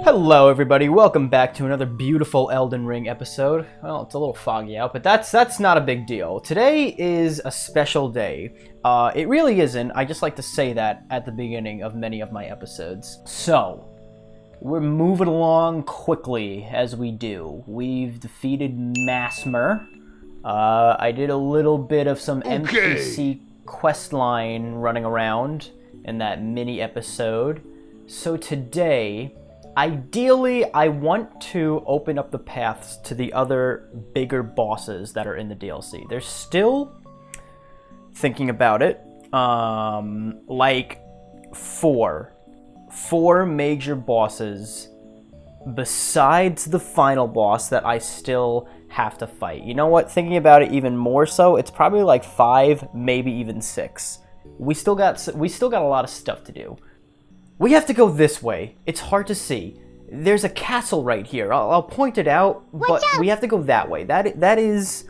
Hello everybody, welcome back to another beautiful Elden Ring episode. Well, it's a little foggy out, but that's not a big deal. Today is a special day. It really isn't, I just like to say that at the beginning of many of my episodes. So, we're moving along quickly as we do. We've defeated Masmer. I did a little bit of some NPC questline running around in that mini episode. So today, ideally, I want to open up the paths to the other bigger bosses that are in the DLC. They're still thinking about it. Like four major bosses besides the final boss that I still have to fight. You know what? Thinking about it even more so, it's probably like 5, maybe even 6. We still got a lot of stuff to do. We have to go this way. It's hard to see. There's a castle right here. I'll point it out, but we have to go that way. That is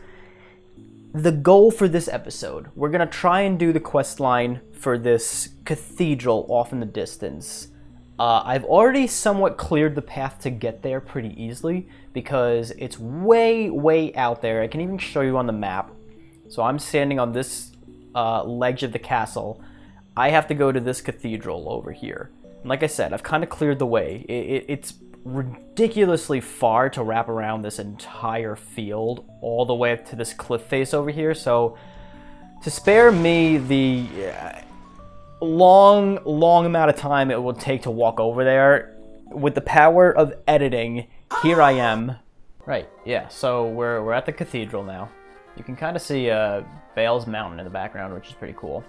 the goal for this episode. We're gonna try and do the quest line for this cathedral off in the distance. I've already somewhat cleared the path to get there pretty easily because it's way out there. I can even show you on the map. So I'm standing on this ledge of the castle. I have to go to this cathedral over here. And like I said, I've kind of cleared the way. It's ridiculously far to wrap around this entire field all the way up to this cliff face over here. So to spare me the long amount of time it will take to walk over there, with the power of editing, here I am. Right, yeah, so we're at the cathedral now. You can kind of see Bale's Mountain in the background, which is pretty cool.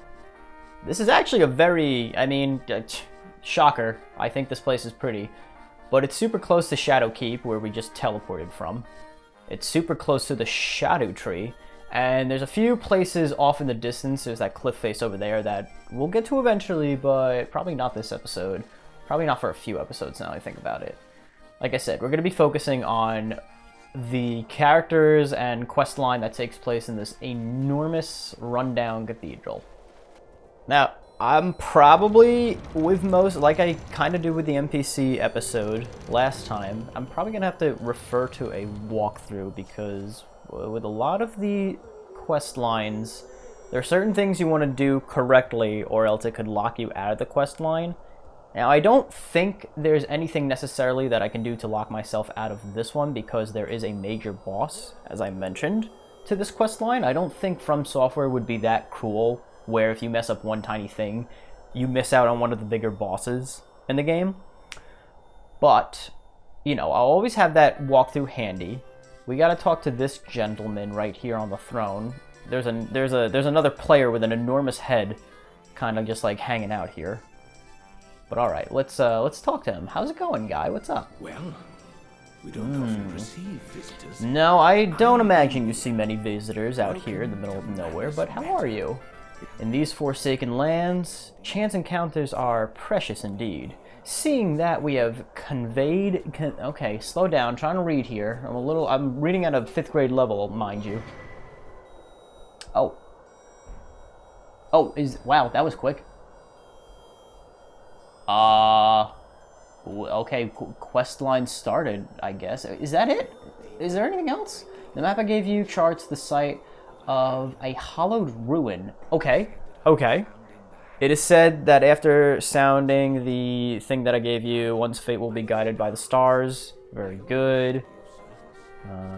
This is actually a very, shocker, I think this place is pretty, but it's super close to Shadow Keep, where we just teleported from. It's super close to the Erdtree, and there's a few places off in the distance. There's that cliff face over there that we'll get to eventually, but probably not this episode. Probably not for a few episodes now I think about it. Like I said, we're going to be focusing on the characters and quest line that takes place in this enormous rundown cathedral. Now, I'm probably, with most, like I kind of did with the NPC episode last time, I'm probably going to have to refer to a walkthrough because with a lot of the quest lines, there are certain things you want to do correctly or else it could lock you out of the quest line. Now, I don't think there's anything necessarily that I can do to lock myself out of this one because there is a major boss, as I mentioned, to this quest line. I don't think FromSoft would be that cruel where if you mess up one tiny thing, you miss out on one of the bigger bosses in the game. But, you know, I'll always have that walkthrough handy. We gotta talk to this gentleman right here on the throne. There's another player with an enormous head kind of just like hanging out here. But alright, let's talk to him. How's it going, guy? What's up? Well, we don't often receive visitors. No, I don't imagine you see many visitors out here in the middle of nowhere, but how are you? In these forsaken lands, chance encounters are precious indeed. Seeing that we have conveyed... okay, slow down, trying to read here. I'm reading at a 5th grade level, mind you. Oh, wow, that was quick. Okay, quest line started, I guess. Is that it? Is there anything else? The map I gave you charts the site of a hollowed ruin. Okay. It is said that after sounding the thing that I gave you, one's fate will be guided by the stars. Very good.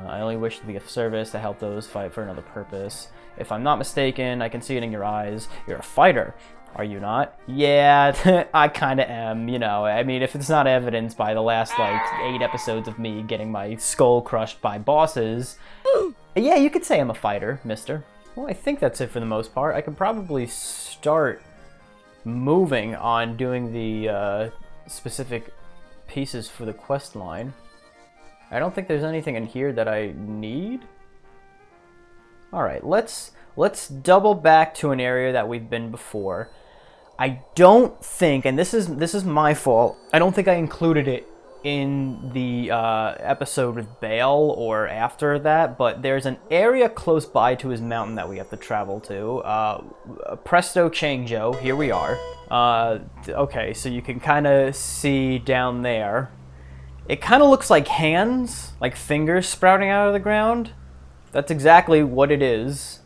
I only wish to be of service to help those fight for another purpose. If I'm not mistaken, I can see it in your eyes. You're a fighter, are you not? Yeah, I kind of am, you know. I mean, if it's not evidenced by the last, 8 episodes of me getting my skull crushed by bosses... yeah, you could say I'm a fighter, mister. Well, I think that's it for the most part. I could probably start moving on doing the specific pieces for the quest line. I don't think there's anything in here that I need. Alright, let's double back to an area that we've been before. I don't think, and this is my fault, I don't think I included it in the episode with Bale or after that, but there's an area close by to his mountain that we have to travel to. Presto Changjo, here we are. Okay, so you can kind of see down there It kind of looks like hands, like fingers sprouting out of the ground. That's exactly what it is.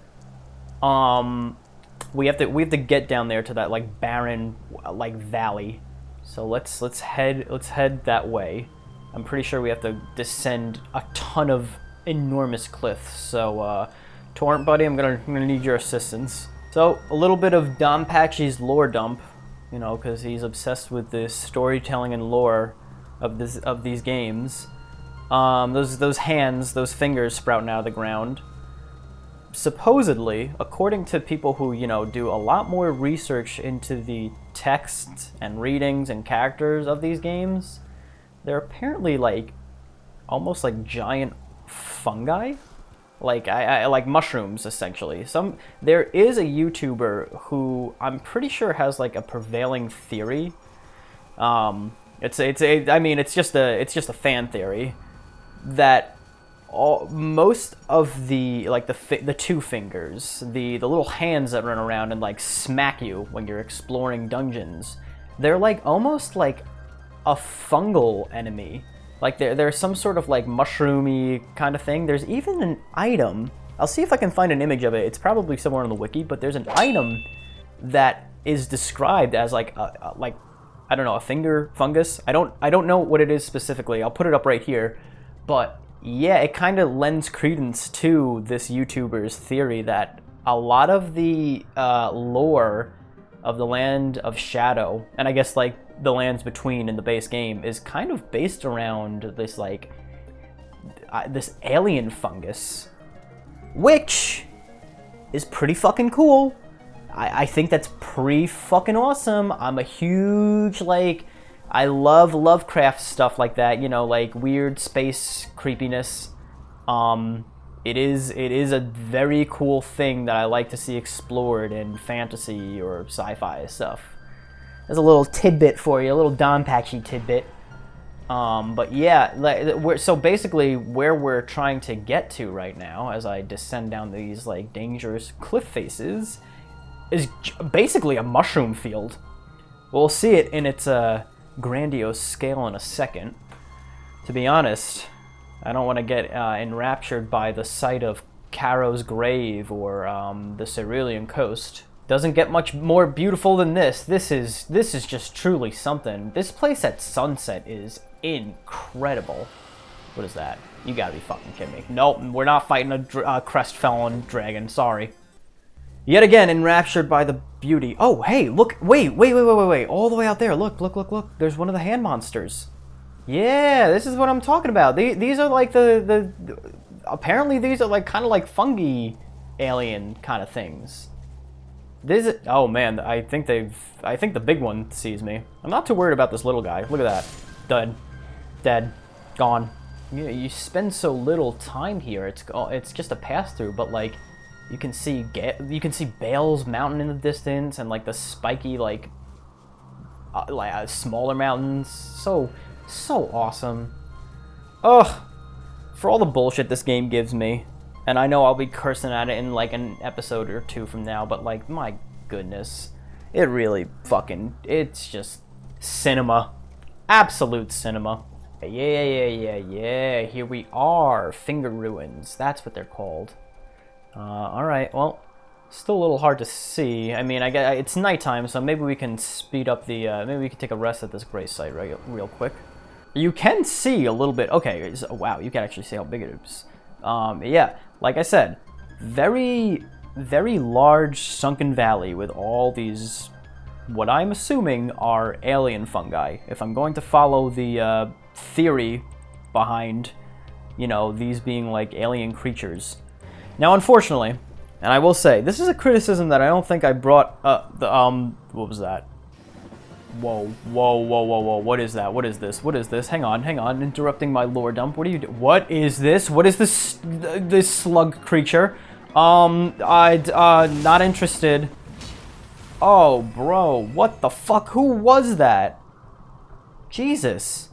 We have to get down there to that like barren like valley. So let's head that way. I'm pretty sure we have to descend a ton of enormous cliffs. So Torrent buddy, I'm gonna need your assistance. So a little bit of Dom Patchy's lore dump, you know, because he's obsessed with the storytelling and lore of these games. Those hands, those fingers sprouting out of the ground. Supposedly, according to people who, you know, do a lot more research into the text and readings and characters of these games, they're apparently like almost like giant fungi, like like mushrooms essentially. There is a YouTuber who I'm pretty sure has like a prevailing theory. I mean it's just a fan theory that most of the like the two fingers, the little hands that run around and like smack you when you're exploring dungeons, they're like almost like a fungal enemy. Like they're some sort of like mushroomy kind of thing. There's even an item. I'll see if I can find an image of it. It's probably somewhere on the wiki, but there's an item that is described as like like I don't know, a finger fungus. I don't know what it is specifically. I'll put it up right here, but yeah, it kind of lends credence to this YouTuber's theory that a lot of the lore of the Land of Shadow, and I guess like the lands between in the base game, is kind of based around this like this alien fungus, which is pretty fucking cool. I think that's pretty fucking awesome. I'm a huge like, I love Lovecraft stuff like that, you know, like weird space creepiness. It is a very cool thing that I like to see explored in fantasy or sci-fi stuff. There's a little tidbit for you, a little Don Patchy tidbit. But yeah, so basically where we're trying to get to right now, as I descend down these like dangerous cliff faces, is basically a mushroom field. We'll see it in its grandiose scale in a second. To be honest, I don't want to get enraptured by the sight of Caro's grave or the Cerulean coast. Doesn't get much more beautiful than this. This is just truly something. This place at sunset is incredible. What is that? You gotta be fucking kidding me. Nope, we're not fighting a crestfallen dragon. Sorry. Yet again, enraptured by the beauty. Oh, hey, look, wait. All the way out there, look. There's one of the hand monsters. Yeah, this is what I'm talking about. These are like apparently these are like kind of like fungi alien kind of things. Oh man, I think the big one sees me. I'm not too worried about this little guy. Look at that. Dead. Gone. You spend so little time here. It's just a pass through, but like you can see Bale's Mountain in the distance and like the spiky like smaller mountains. So awesome. Ugh. For all the bullshit this game gives me, and I know I'll be cursing at it in like an episode or two from now, but like my goodness, it really it's just cinema. Absolute cinema. Yeah, here we are. Finger ruins, that's what they're called. Alright, well, still a little hard to see. I mean, it's nighttime, so maybe we can speed up the, maybe we can take a rest at this gray site real quick. You can see a little bit, okay, wow, you can actually see how big it is. Yeah, like I said, very, very large sunken valley with all these, what I'm assuming are alien fungi. If I'm going to follow the theory behind, you know, these being like alien creatures. Now, unfortunately, and I will say, this is a criticism that I don't think I brought up. What was that? Whoa, what is that? What is this? Hang on, interrupting my lore dump. What are you doing? What is this? What is this slug creature? Not interested. Oh, bro, what the fuck? Who was that? Jesus.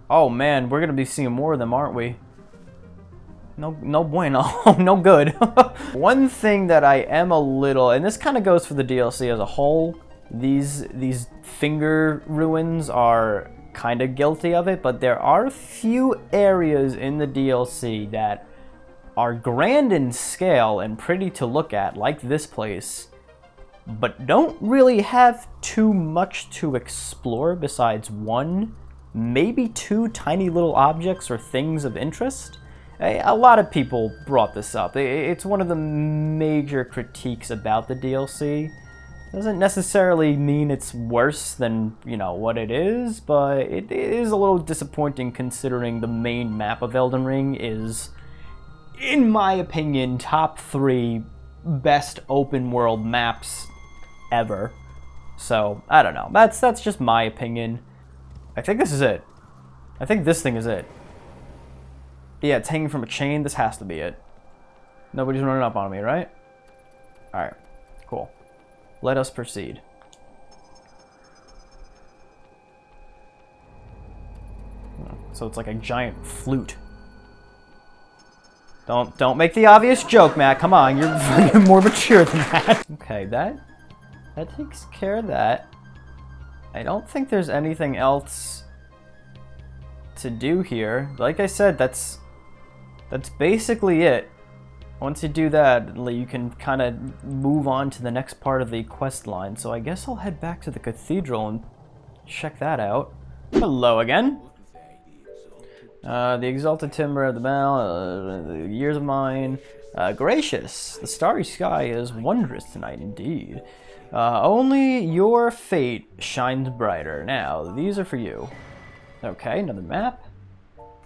Oh man, we're gonna be seeing more of them, aren't we? No bueno. No good. One thing that I am a little, and this kind of goes for the DLC as a whole, these finger ruins are kind of guilty of it, but there are a few areas in the DLC that are grand in scale and pretty to look at, like this place, but don't really have too much to explore besides one, maybe two tiny little objects or things of interest. A lot of people brought this up. It's one of the major critiques about the DLC. Doesn't necessarily mean it's worse than, you know, what it is, but it is a little disappointing considering the main map of Elden Ring is, in my opinion, top 3 best open world maps ever. So, I don't know. That's just my opinion. I think this is it. I think this thing is it. Yeah, it's hanging from a chain. This has to be it. Nobody's running up on me, right? Alright, cool. Let us proceed. So it's like a giant flute. Don't make the obvious joke, Matt. Come on, you're more mature than that. Okay, that takes care of that. I don't think there's anything else to do here. Like I said, that's basically it. Once you do that, you can kind of move on to the next part of the quest line. So I guess I'll head back to the cathedral and check that out. Hello again. The exalted timber of the bell, the years of mine. Gracious, the starry sky is wondrous tonight indeed. Only your fate shines brighter. Now, these are for you. Okay, another map.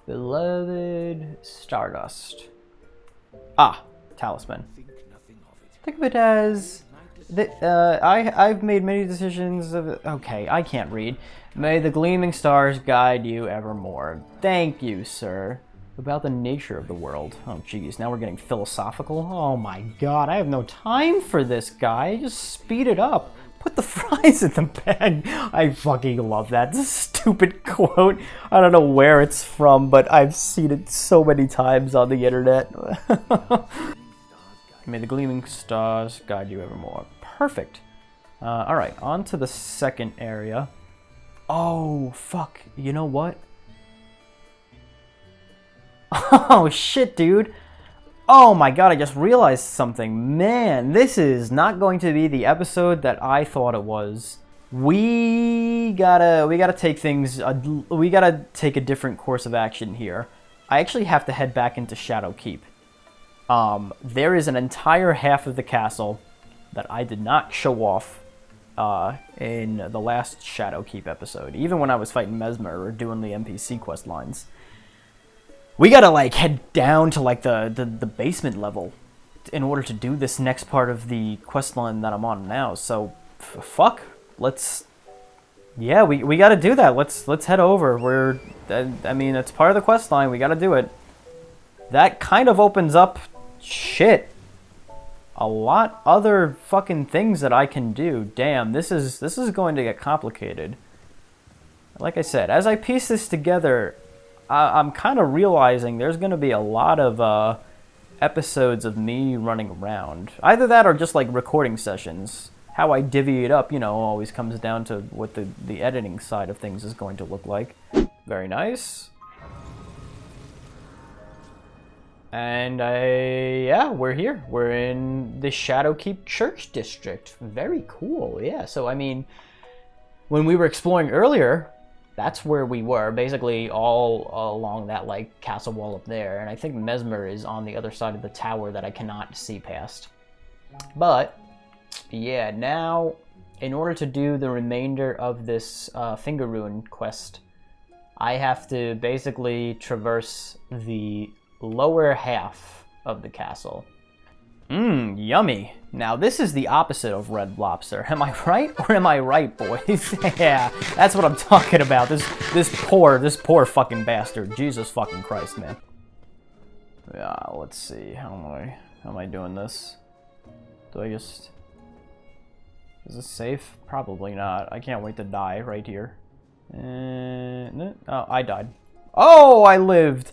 Beloved Stardust. Ah, talisman. Think of it as I've made many decisions of. Okay, I can't read. May the gleaming stars guide you evermore. Thank you, sir. About the nature of the world. Oh, geez, now we're getting philosophical. Oh my God, I have no time for this guy. Just speed it up. Put the fries in the bag. I fucking love that stupid quote. I don't know where it's from, but I've seen it so many times on the internet. May the gleaming stars guide you evermore. Perfect. Alright, on to the second area. Oh, fuck. You know what? Oh, shit, dude. Oh my God, I just realized something. Man, this is not going to be the episode that I thought it was. We gotta take things, we gotta take a different course of action here. I actually have to head back into Shadow Keep. There is an entire half of the castle that I did not show off in the last Shadow Keep episode, even when I was fighting Mesmer or doing the NPC quest lines. We gotta like head down to like the basement level in order to do this next part of the quest line that I'm on now. So fuck, yeah, we gotta do that. Let's head over. I mean, it's part of the quest line. We gotta do it. That kind of opens up shit. A lot other fucking things that I can do. Damn, this is going to get complicated. Like I said, as I piece this together, I'm kind of realizing there's going to be a lot of episodes of me running around. Either that or just like recording sessions. How I divvy it up, you know, always comes down to what the editing side of things is going to look like. Very nice. And yeah, we're here. We're in the Shadowkeep Church District. Very cool, yeah. So, I mean, when we were exploring earlier, that's where we were, basically all along that, like, castle wall up there. And I think Mesmer is on the other side of the tower that I cannot see past. But, yeah, now, in order to do the remainder of this Finger Ruin quest, I have to basically traverse the lower half of the castle. Yummy. Now this is the opposite of Red Lobster. Am I right or am I right, boys? Yeah, that's what I'm talking about. This poor fucking bastard. Jesus fucking Christ, man. Yeah, let's see. How am I doing this? Do I just... Is this safe? Probably not. I can't wait to die right here. No. Oh, I died. Oh, I lived.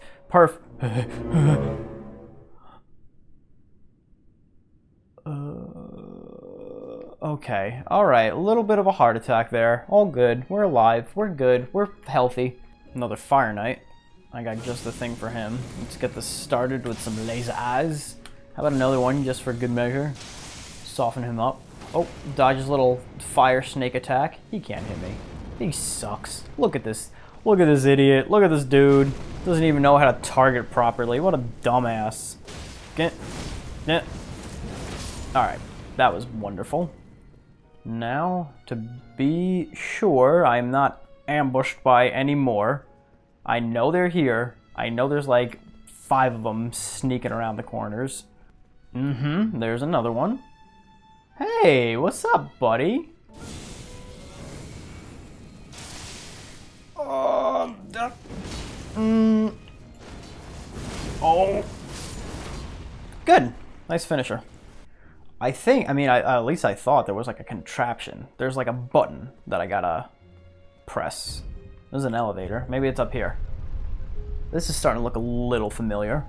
Okay, alright, a little bit of a heart attack there. All good, we're alive, we're good, we're healthy. Another Fire Knight. I got just the thing for him. Let's get this started with some laser eyes. How about another one just for good measure? Soften him up. Oh, dodge his little fire snake attack. He can't hit me. He sucks. Look at this. Look at this idiot. Look at this dude. Doesn't even know how to target properly. What a dumbass. Get. Alright, that was wonderful. Now, to be sure I'm not ambushed by any more, I know they're here. I know there's like 5 of them sneaking around the corners. There's another one. Hey, what's up, buddy? Oh. Good. Nice finisher. I think, at least I thought there was like a contraption. There's like a button that I gotta press. There's an elevator. Maybe it's up here. This is starting to look a little familiar.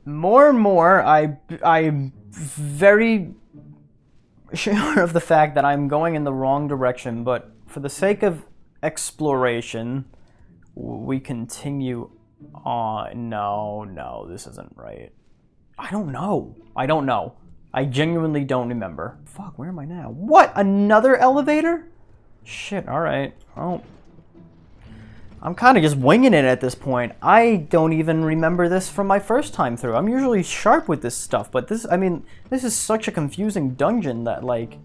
More and more, I'm very sure of the fact that I'm going in the wrong direction, but for the sake of exploration, we continue on. No, this isn't right. I don't know. I genuinely don't remember. Fuck, where am I now? What? Another elevator? Shit, alright. Oh. I'm kind of just winging it at this point. I don't even remember this from my first time through. I'm usually sharp with this stuff, but this is such a confusing dungeon that, like,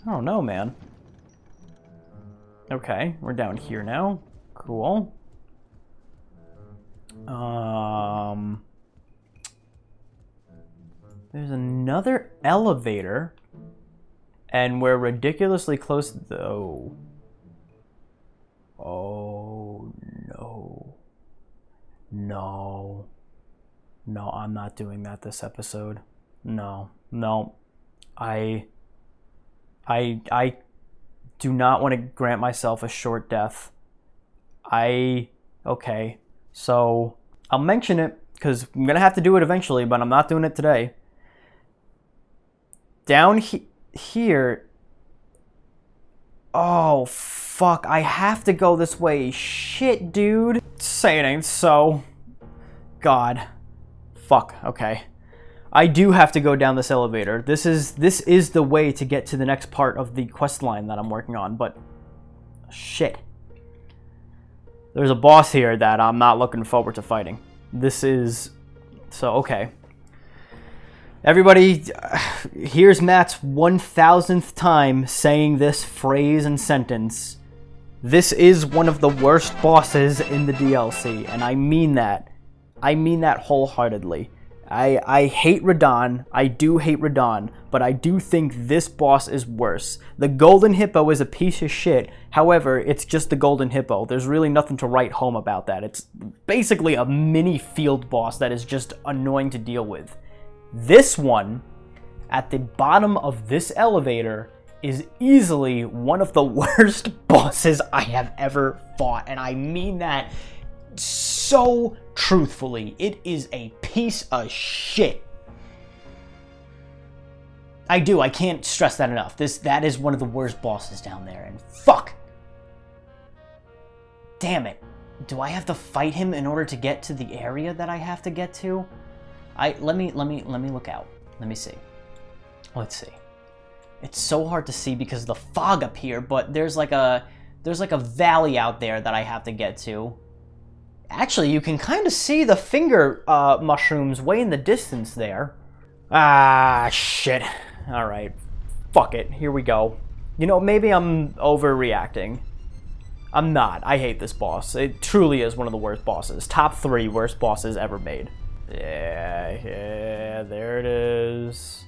I don't know, man. Okay, we're down here now. Cool. There's another elevator, and we're ridiculously close, though. Oh, no. No, I'm not doing that this episode. No. I do not want to grant myself a short death. Okay, so I'll mention it because I'm going to have to do it eventually, but I'm not doing it today. Down here. Oh, fuck, I have to go this way. Shit, dude. Say it ain't so. God. Fuck, okay. I do have to go down this elevator. This is the way to get to the next part of the quest line that I'm working on, but shit. There's a boss here that I'm not looking forward to fighting. So okay. Everybody, here's Matt's 1000th time saying this phrase and sentence. This is one of the worst bosses in the DLC, and I mean that. I mean that wholeheartedly. I hate Radon, I do hate Radon, but I do think this boss is worse. The Golden Hippo is a piece of shit, however, it's just the Golden Hippo. There's really nothing to write home about that. It's basically a mini field boss that is just annoying to deal with. This one, at the bottom of this elevator, is easily one of the worst bosses I have ever fought, and I mean that so truthfully. It is a piece of shit. I can't stress that enough. That is one of the worst bosses down there, and fuck. Damn it. Do I have to fight him in order to get to the area that I have to get to? Let me look out. Let me see. Let's see. It's so hard to see because of the fog up here, but there's like a valley out there that I have to get to. Actually, you can kind of see the finger mushrooms way in the distance there. Ah, shit. All right. Fuck it. Here we go. You know, maybe I'm overreacting. I'm not. I hate this boss. It truly is one of the worst bosses. Top 3 worst bosses ever made. Yeah, there it is.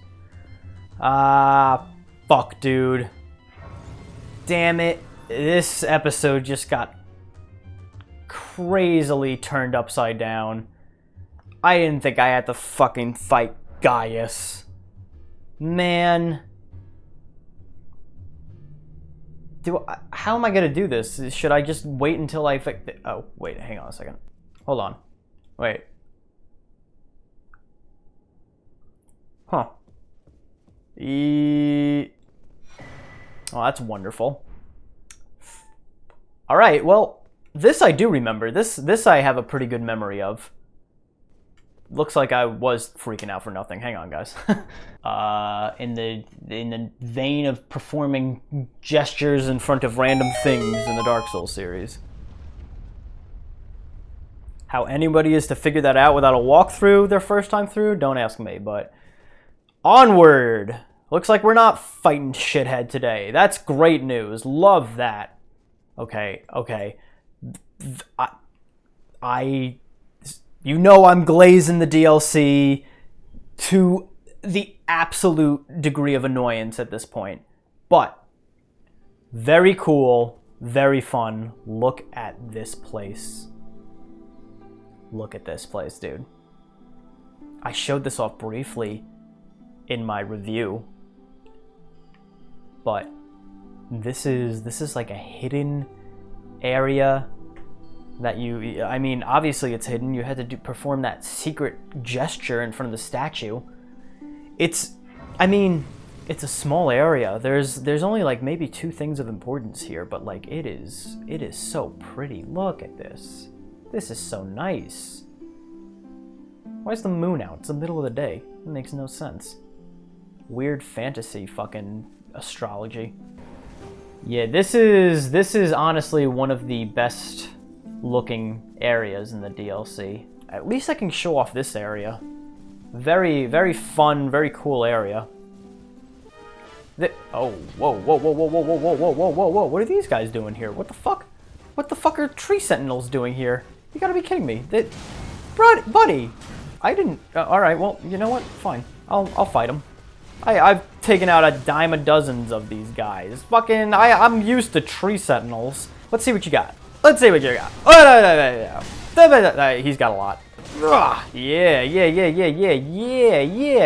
Ah, fuck, dude. Damn it. This episode just got crazily turned upside down. I didn't think I had to fucking fight Gaius. Man. How am I gonna do this? Should I just wait until I oh, wait, hang on a second. Hold on. Wait. Huh. Oh, that's wonderful. All right, well, this I do remember. This I have a pretty good memory of. Looks like I was freaking out for nothing. Hang on, guys. In the vein of performing gestures in front of random things in the Dark Souls series. How anybody is to figure that out without a walkthrough their first time through, don't ask me, but onward! Looks like we're not fighting shithead today. That's great news. Love that. Okay. You know I'm glazing the DLC to the absolute degree of annoyance at this point. But, very cool, very fun. Look at this place. Look at this place, dude. I showed this off briefly in my review. But, this is like a hidden area that I mean, obviously it's hidden. You had to perform that secret gesture in front of the statue. I mean, it's a small area. There's only like maybe 2 things of importance here, but like it is so pretty. Look at this. This is so nice. Why is the moon out? It's the middle of the day. It makes no sense. Weird fantasy fucking astrology. Yeah, this is honestly one of the best looking areas in the DLC. At least I can show off this area. Very, very fun, very cool area. Oh, whoa. What are these guys doing here? What the fuck? What the fuck are tree sentinels doing here? You gotta be kidding me. Buddy, I didn't... Alright, well, you know what? Fine. I'll fight them. I've taken out a dime a dozens of these guys. Fucking, I'm used to tree sentinels. Let's see what you got. Let's see what you got. He's got a lot. Yeah.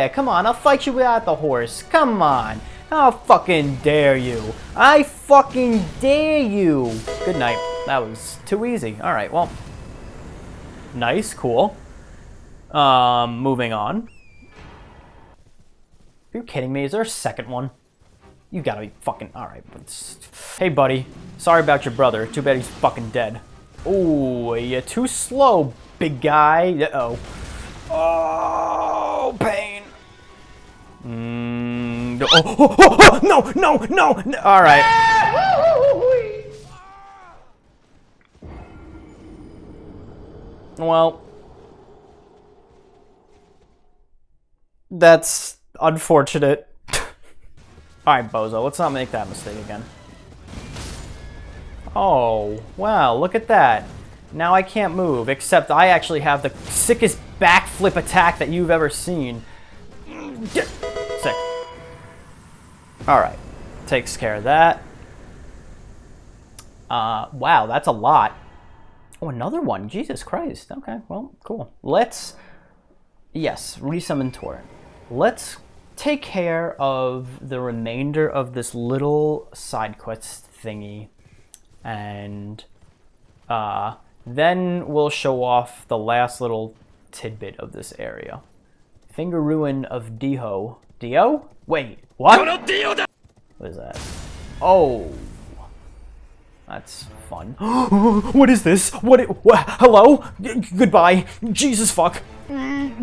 Come on, I'll fight you without the horse. Come on. How fucking dare you? I fucking dare you. Good night. That was too easy. Alright, well. Nice, cool. Moving on. Are you kidding me? Is there a second one? You gotta be fucking... Alright. Hey, buddy. Sorry about your brother. Too bad he's fucking dead. Ooh, you're too slow, big guy. Uh-oh. Oh, pain. No. Alright. Well. That's unfortunate. Alright, bozo, let's not make that mistake again. Oh, wow, look at that. Now I can't move, except I actually have the sickest backflip attack that you've ever seen. Sick. Alright, takes care of that. Wow, that's a lot. Oh, another one, Jesus Christ. Okay, well, cool. Let's, yes, resummon Torrent. Let's take care of the remainder of this little side quest thingy, and then we'll show off the last little tidbit of this area. Finger Ruin of Dio. Dio? Wait, what? What is that? Oh, that's fun. What is this? Hello? Goodbye. Jesus fuck.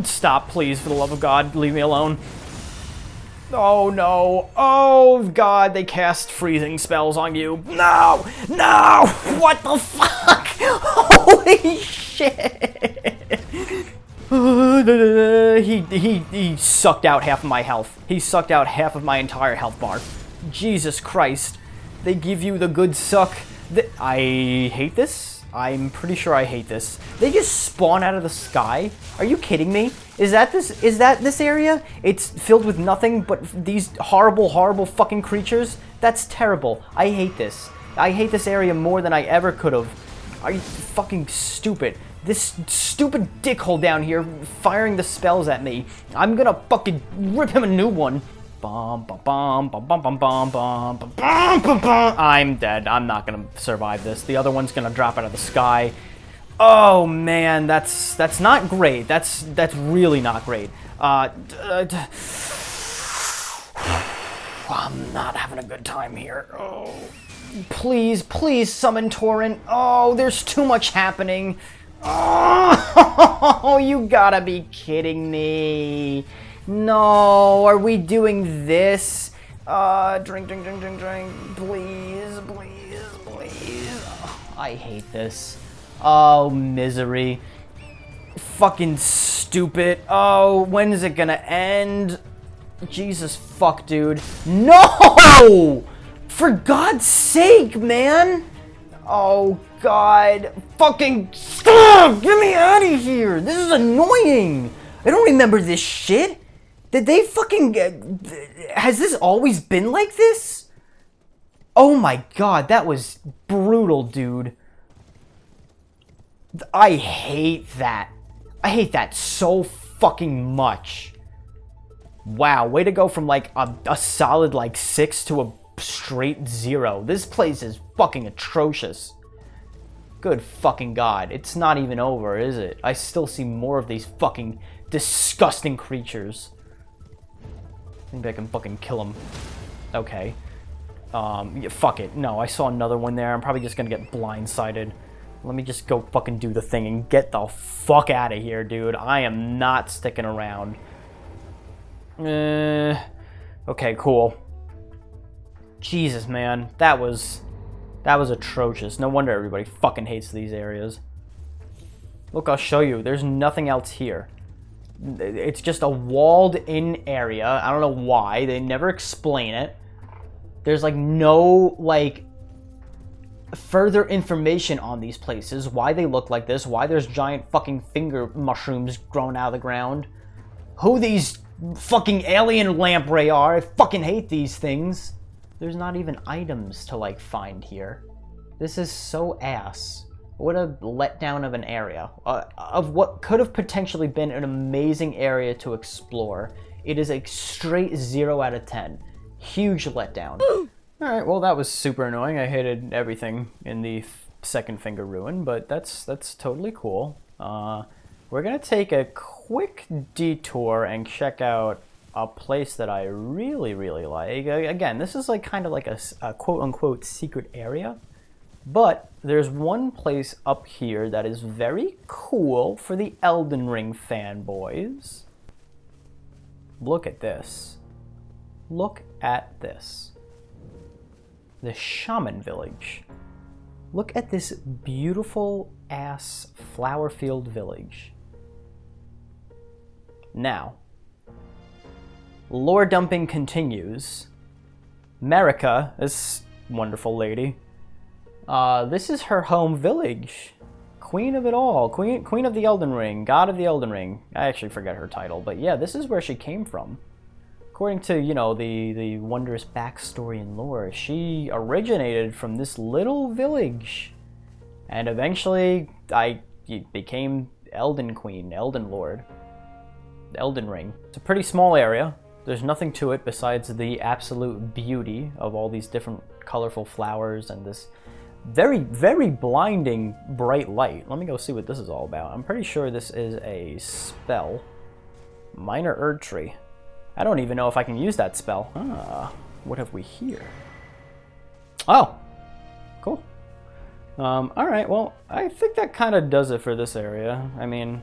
Stop, please, for the love of God. Leave me alone. Oh, no. Oh, God, they cast freezing spells on you. No! What the fuck? Holy shit! He sucked out half of my health. He sucked out half of my entire health bar. Jesus Christ. They give you the good suck. I hate this. I'm pretty sure I hate this. They just spawn out of the sky? Are you kidding me? Is that this area? It's filled with nothing but these horrible fucking creatures? That's terrible. I hate this. I hate this area more than I ever could have. Are you fucking stupid? This stupid dickhole down here firing the spells at me. I'm gonna fucking rip him a new one. Bum, bum, bum, bum, bum, bum, bum, bum, bum, bum, bum, bum. I'm dead. I'm not gonna survive this. The other one's gonna drop out of the sky. Oh man, that's not great. That's really not great. I'm not having a good time here. Oh, please summon Torrent. Oh, there's too much happening. Oh, you gotta be kidding me. No, are we doing this? Drink. Please. Oh, I hate this. Oh, misery. Fucking stupid. Oh, when is it gonna end? Jesus fuck, dude. No! For God's sake, man! Oh, God. Fucking stop! Get me out of here! This is annoying! I don't remember this shit! Did they fucking... has this always been like this? Oh my God, that was brutal, dude. I hate that. I hate that so fucking much. Wow, way to go from like a solid like 6 to a straight 0. This place is fucking atrocious. Good fucking God. It's not even over, is it? I still see more of these fucking disgusting creatures. Maybe I can fucking kill them. Okay. Yeah, fuck it. No, I saw another one there. I'm probably just gonna get blindsided. Let me just go fucking do the thing and get the fuck out of here, dude. I am not sticking around. Okay, cool. Jesus, man. That was atrocious. No wonder everybody fucking hates these areas. Look, I'll show you. There's nothing else here. It's just a walled-in area. I don't know why. They never explain it. There's, like, no, like, further information on these places. Why they look like this. Why there's giant fucking finger mushrooms growing out of the ground. Who these fucking alien lamprey are. I fucking hate these things. There's not even items to, like, find here. This is so ass. What a letdown of an area. Of what could have potentially been an amazing area to explore. It is a straight 0 out of 10. Huge letdown. Alright, well that was super annoying. I hated everything in the second finger ruin, but that's totally cool. We're gonna take a quick detour and check out a place that I really like. Again, this is like kind of like a quote-unquote secret area. But there's one place up here that is very cool for the Elden Ring fanboys. Look at this. Look at this. The Shaman Village. Look at this beautiful ass flower field village. Now, lore dumping continues. Marika, this wonderful lady, this is her home village. Queen of it all. Queen of the Elden Ring. God of the Elden Ring. I actually forget her title, but yeah, this is where she came from. According to, you know, the wondrous backstory and lore, she originated from this little village. And eventually, became Elden Queen, Elden Lord. Elden Ring. It's a pretty small area. There's nothing to it besides the absolute beauty of all these different colorful flowers and this very blinding bright light. Let me go see what this is all about. I'm pretty sure this is a spell. Minor Erdtree. I don't even know if I can use that spell. What have we here? Oh, cool. Alright, well, I think that kind of does it for this area. I mean,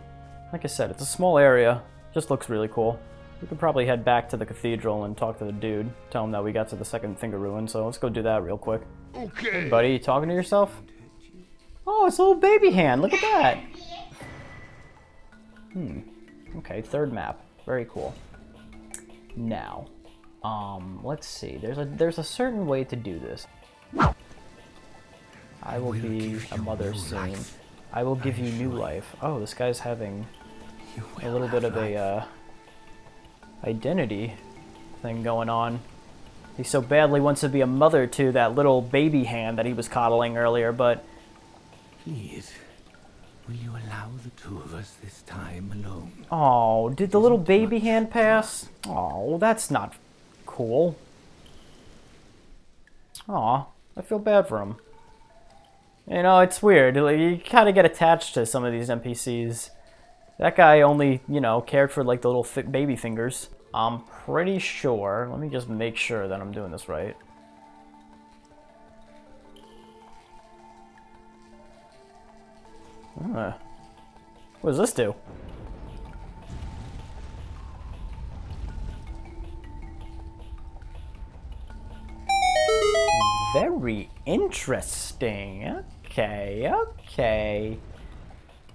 like I said, it's a small area. Just looks really cool. We could probably head back to the cathedral and talk to the dude. Tell him that we got to the second finger ruin, so let's go do that real quick. Okay. Hey, buddy, you talking to yourself? Oh, it's a little baby hand. Look at that. Okay, third map. Very cool. Now, let's see. There's a certain way to do this. I will be a mother soon. I will give you new life. Oh, this guy's having a little bit of a identity thing going on. He so badly wants to be a mother to that little baby hand that he was coddling earlier, but... Please, will you allow the two of us this time alone? Oh, did the little baby hand pass? Oh, that's not cool. Aw, I feel bad for him. You know, it's weird. Like, you kind of get attached to some of these NPCs. That guy only, you know, cared for like the little baby fingers. I'm pretty sure. Let me just make sure that I'm doing this right. What does this do? Very interesting. Okay, okay.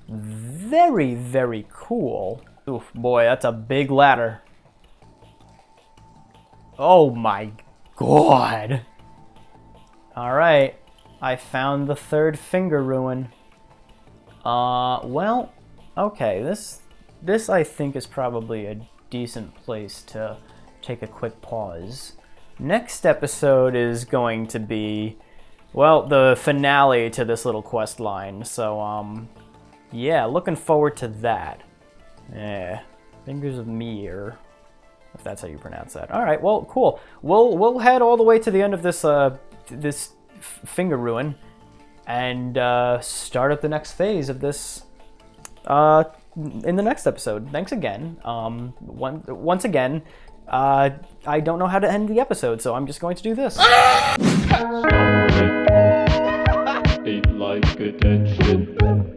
Very, very cool. Oof, boy, that's a big ladder. Oh my god. Alright, I found the third finger ruin. Well, okay, this I think is probably a decent place to take a quick pause. Next episode is going to be, well, the finale to this little quest line. So, yeah, looking forward to that. Yeah, Fingers of Mir, if that's how you pronounce that. All right, well, cool. We'll head all the way to the end of this this finger ruin, and start up the next phase of this in the next episode. Thanks again. Once again. I don't know how to end the episode, so I'm just going to do this. Ain't like attention.